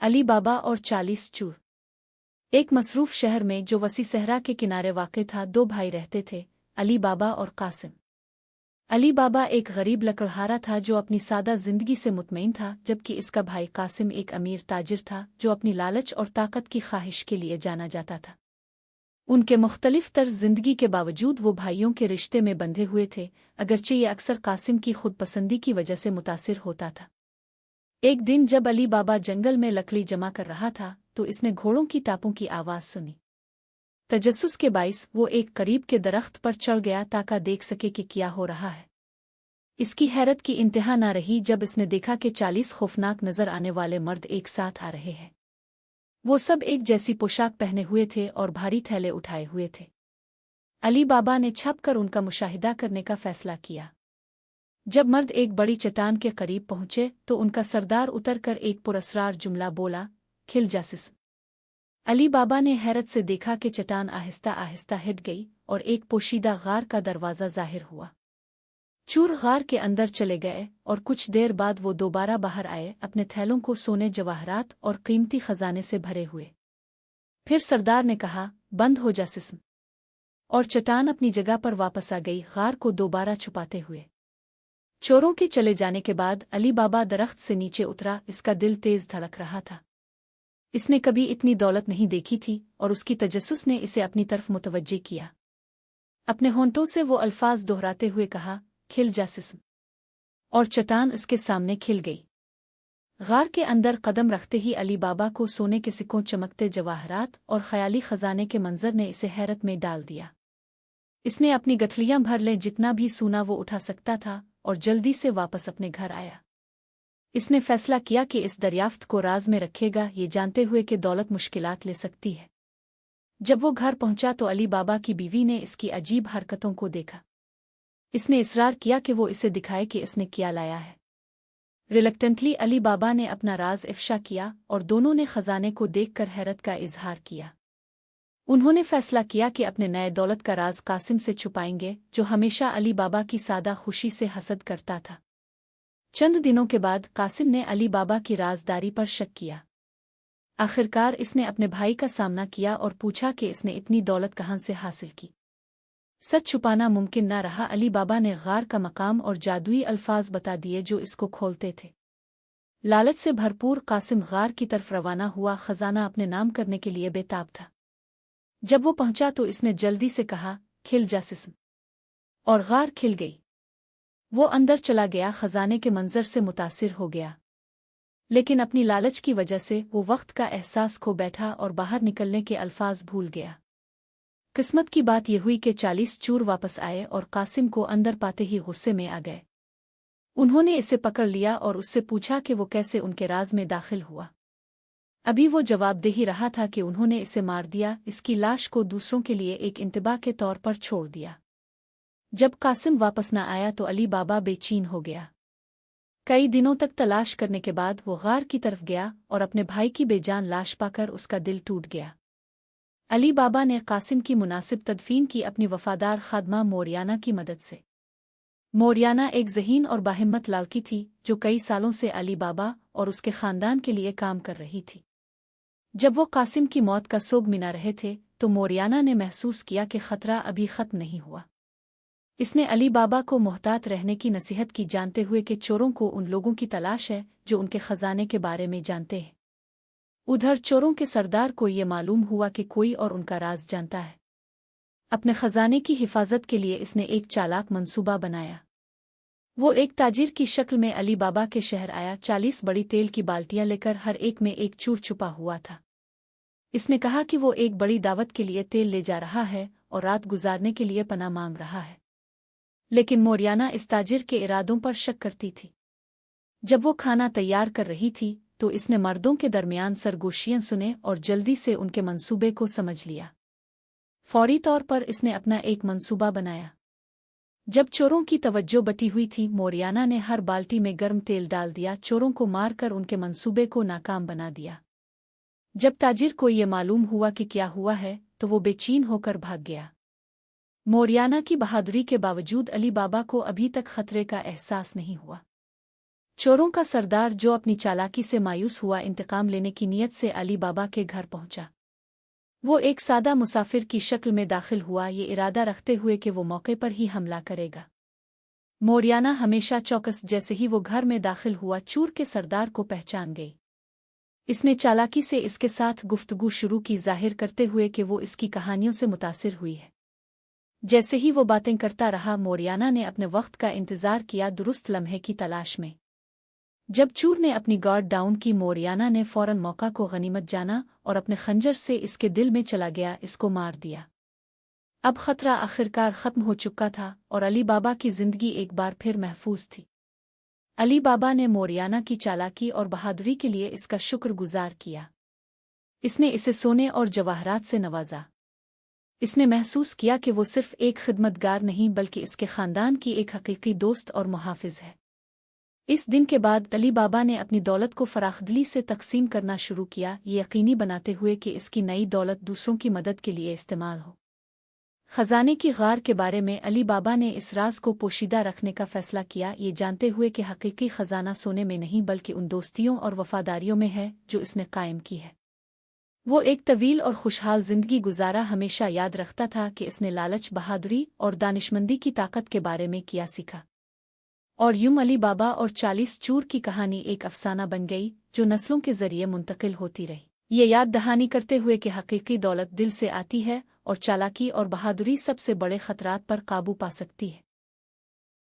अली बाबा और 40 चूर। एक मसरूफ शहर में जो वसी सहरा के किनारे वाक़ था, दो भाई रहते थे, अली बाबा और कासिम। अली बाबा एक गरीब लकड़हारा था जो अपनी सादा जिंदगी से मुतमईन था, जबकि इसका भाई कासिम एक अमीर ताजिर था जो अपनी लालच और ताकत की ख्वाहिश के लिए जाना जाता था। उनके मुख्तलिफ तर्ज जिंदगी के बावजूद वो भाइयों के रिश्ते में बंधे हुए थे, अगरचे ये अक्सर कासिम की खुदपसंदी की वजह से मुतासिर होता था। एक दिन जब अली बाबा जंगल में लकड़ी जमा कर रहा था तो इसने घोड़ों की टापों की आवाज़ सुनी। तजस्सुस के बाइस वो एक करीब के दरख्त पर चढ़ गया ताकि देख सके कि क्या हो रहा है। इसकी हैरत की इंतहा न रही जब इसने देखा कि 40 खौफनाक नजर आने वाले मर्द एक साथ आ रहे हैं। वो सब एक जैसी पोशाक पहने हुए थे और भारी थैले उठाए हुए थे। अली बाबा ने छप कर उनका मुशाहिदा करने का फैसला किया। जब मर्द एक बड़ी चट्टान के करीब पहुंचे तो उनका सरदार उतरकर एक पुरस्रार जुमला बोला, खिल जासिस। अली बाबा ने हैरत से देखा कि चट्टान आहिस्ता आहिस्ता हिट गई और एक पोशीदा गार का दरवाज़ा जाहिर हुआ। चूर गार के अंदर चले गए और कुछ देर बाद वो दोबारा बाहर आए, अपने थैलों को सोने, जवाहरात और कीमती खजाने से भरे हुए। फिर सरदार ने कहा, बंद हो जा सिस्म, और चट्टान अपनी जगह पर वापस आ गई, गार को दोबारा छुपाते हुए। चोरों के चले जाने के बाद अली बाबा दरख्त से नीचे उतरा। इसका दिल तेज धड़क रहा था। इसने कभी इतनी दौलत नहीं देखी थी और उसकी तजस्सुस ने इसे अपनी तरफ मुतवज्जे किया। अपने होंठों से वो अल्फाज दोहराते हुए कहा, खिल जा सिस्म, और चट्टान इसके सामने खिल गई। गार के अंदर कदम रखते ही अली बाबा को सोने के सिक्कों, चमकते जवाहरात और ख्याली खजाने के मंजर ने इसे हैरत में डाल दिया। इसने अपनी गठलियां भर लें जितना भी सूना वो उठा सकता था और जल्दी से वापस अपने घर आया। इसने फैसला किया कि इस दरियाफ्त को राज में रखेगा, ये जानते हुए कि दौलत मुश्किलात ले सकती है। जब वो घर पहुंचा तो अली बाबा की बीवी ने इसकी अजीब हरकतों को देखा। इसने इसरार किया कि वो इसे दिखाए कि इसने क्या लाया है। रिलक्टेंटली अली बाबा ने अपना राज इफ्शा किया और दोनों ने खजाने को देखकर हैरत का इजहार किया। उन्होंने फैसला किया कि अपने नए दौलत का राज कासिम से छुपाएंगे, जो हमेशा अली बाबा की सादा खुशी से हसद करता था। चंद दिनों के बाद कासिम ने अली बाबा की राजदारी पर शक किया। आखिरकार इसने अपने भाई का सामना किया और पूछा कि इसने इतनी दौलत कहाँ से हासिल की। सच छुपाना मुमकिन न रहा। अली बाबा ने गार का मकाम और जादुई अल्फाज बता दिए जो इसको खोलते थे। लालच से भरपूर कासिम गार की तरफ रवाना हुआ, खजाना अपने नाम करने के लिए बेताब था। जब वो पहुंचा तो इसने जल्दी से कहा, खिल जा सिस्म, और गार खिल गई। वो अंदर चला गया, खजाने के मंजर से मुतासिर हो गया, लेकिन अपनी लालच की वजह से वो वक्त का एहसास खो बैठा और बाहर निकलने के अल्फाज भूल गया। किस्मत की बात यह हुई कि 40 चूर वापस आए और कासिम को अंदर पाते ही गुस्से में आ गए। उन्होंने इसे पकड़ लिया और उससे पूछा कि वो कैसे उनके राज में दाखिल हुआ। अभी वो जवाब दे ही रहा था कि उन्होंने इसे मार दिया, इसकी लाश को दूसरों के लिए एक इंतबाह के तौर पर छोड़ दिया। जब कासिम वापस न आया तो अली बाबा बेचैन हो गया। कई दिनों तक तलाश करने के बाद वो गार की तरफ गया और अपने भाई की बेजान लाश पाकर उसका दिल टूट गया। अली बाबा ने कासिम की मुनासिब तदफीन की अपनी वफादार खादमा मोरियाना की मदद से। मोरियाना एक ज़हीन और बाहिम्मत लड़की थी जो कई सालों से अली बाबा और उसके ख़ानदान के लिए काम कर रही थी। जब वो कासिम की मौत का सोग मिना रहे थे तो मोरियाना ने महसूस किया कि खतरा अभी खत्म नहीं हुआ। इसने अली बाबा को मोहतात रहने की नसीहत की, जानते हुए कि चोरों को उन लोगों की तलाश है जो उनके खजाने के बारे में जानते हैं। उधर चोरों के सरदार को ये मालूम हुआ कि कोई और उनका राज जानता है। अपने खजाने की हिफाजत के लिए इसने एक चालाक मंसूबा बनाया। वो एक ताजिर की शक्ल में अली बाबा के शहर आया। 40 बड़ी तेल की बाल्टियां लेकर हर एक में एक चूर छुपा हुआ था। इसने कहा कि वो एक बड़ी दावत के लिए तेल ले जा रहा है और रात गुजारने के लिए पनाह मांग रहा है। लेकिन मोरियाना इस ताजिर के इरादों पर शक करती थी। जब वो खाना तैयार कर रही थी तो इसने मर्दों के दरमियान सरगोशियां सुने और जल्दी से उनके मंसूबे को समझ लिया। फौरी तौर पर इसने अपना एक मंसूबा बनाया। जब चोरों की तवज्जो बटी हुई थी, मोरियाना ने हर बाल्टी में गर्म तेल डाल दिया, चोरों को मारकर उनके मंसूबे को नाकाम बना दिया। जब ताजिर को ये मालूम हुआ कि क्या हुआ है तो वो बेचैन होकर भाग गया। मोरियाना की बहादुरी के बावजूद अली बाबा को अभी तक खतरे का एहसास नहीं हुआ। चोरों का सरदार जो अपनी चालाकी से मायूस हुआ इंतकाम लेने की नीयत से अली बाबा के घर पहुंचा। वो एक सादा मुसाफिर की शक्ल में दाखिल हुआ, ये इरादा रखते हुए कि वो मौके पर ही हमला करेगा। मोरियाना हमेशा चौकस, जैसे ही वो घर में दाखिल हुआ चूर के सरदार को पहचान गई। इसने चालाकी से इसके साथ गुफ्तगू शुरू की, जाहिर करते हुए कि वो इसकी कहानियों से मुतासिर हुई है। जैसे ही वो बातें करता रहा, मोरियाना ने अपने वक्त का इंतजार किया, दुरुस्त लम्हे की तलाश में। जब चूर ने अपनी गार्ड डाउन की, मोरियाना ने फौरन मौका को गनीमत जाना और अपने खंजर से इसके दिल में चला गया, इसको मार दिया। अब खतरा आखिरकार खत्म हो चुका था और अली बाबा की जिंदगी एक बार फिर महफूज थी। अली बाबा ने मोरियाना की चालाकी और बहादुरी के लिए इसका शुक्रगुजार किया। इसने इसे सोने और जवाहरात से नवाजा। इसने महसूस किया कि वो सिर्फ एक खिदमतगार नहीं बल्कि इसके खानदान की एक हकीकी दोस्त और मुहाफिज है। इस दिन के बाद अली बाबा ने अपनी दौलत को फराखदिली से तकसीम करना शुरू किया, ये यकीनी बनाते हुए कि इसकी नई दौलत दूसरों की मदद के लिए इस्तेमाल हो। खजाने की गार के बारे में अली बाबा ने इस राज को पोशीदा रखने का फैसला किया, ये जानते हुए कि हकीकी खजाना सोने में नहीं बल्कि उन दोस्तियों और वफादारियों में है जो इसने कायम की है। वो एक तवील और खुशहाल जिंदगी गुजारा, हमेशा याद रखता था कि इसने लालच, बहादुरी और दानिशमंदी की ताकत के बारे में किया सीखा। और यूं अली बाबा और 40 चूर की कहानी एक अफसाना बन गई जो नस्लों के जरिए मुंतकिल होती रही। ये याद दहानी करते हुए कि हकीकी दौलत दिल से आती है और चालाकी और बहादुरी सबसे बड़े खतरात पर काबू पा सकती है।